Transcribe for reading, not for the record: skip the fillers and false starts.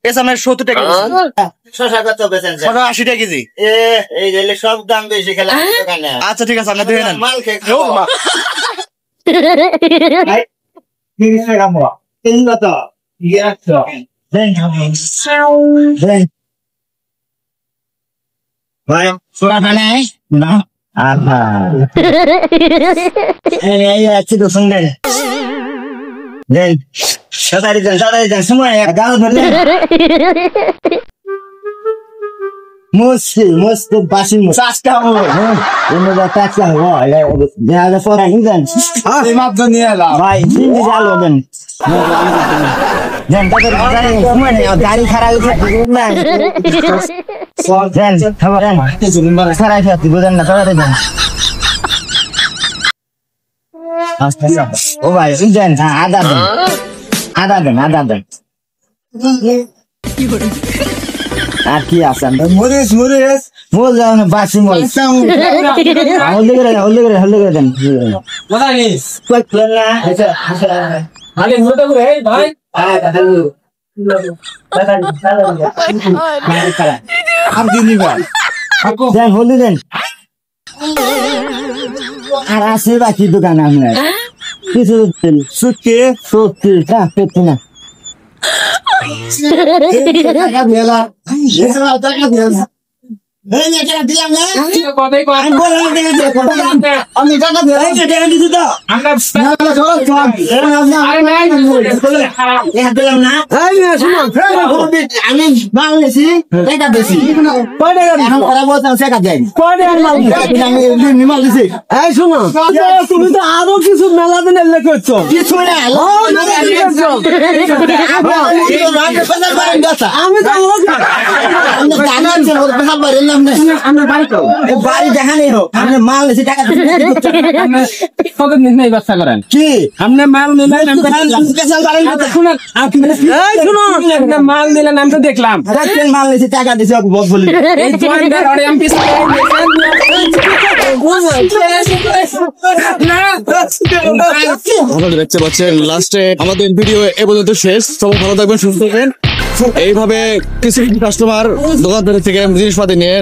এসামে 70 টাকা শশা কত বেচেন? 80 টাকা কেজি। এই গেলে সব দাম বেশি খেলা দোকানে। আচ্ছা ঠিক আছে, আপনি দেখে নেন। মাল খেয়ে খাও। ভাই সোনা খানে না আহা এই আছে তো সুন্দর দেন সাদারি দেন সময় গাল ধরলে মস্ত বাসি সাস্তা হো এনে দা টাকা হো দেখা ফরা হিন্দান এই মাপ নিয়ে এলাম ভাই দিন জালো দেন দেন তাদের সময় নেই গাড়ি খারাপ হয়েছে না দেন খাবার খারাপ হয়েছে বুঝেন না তাড়াতাড়ি দেন ও ভাই দেন আদা দেন আর কি আছে মরিস মোল যাও না বাসি মোল হলদে করে দেন কই প্লেন না আরে মোটা করে ভাই আর দিনই ভাই দেন হলদে দেন আর আছে বাকি দোকান আপনার কিছু সুটকে না টাকা দিলা আমি টাকা দিলাম আমি টাকা দিছি তো আমি বাংলাদেশি টাকা দিছি তুমি তো আরো কিছু মেলা দিন করছো কিছু আমি বাড়ি দেখা নেই হোক আপনার মাল এসে টাকা ব্যবসা করেন কি আপনার মাল নিলেন মাল নিলেন আমি তো দেখলাম মাল এসে টাকা দিয়েছে বস বলি দেখতে পাচ্ছেন লাস্টে আমাদের ভিডিও এ পর্যন্ত শেষ। সবাই ভালো থাকবেন, সুস্থ থাকবেন। এইভাবে কিছু কাস্টমার দোকান থেকে জিনিসপাতি নিয়ে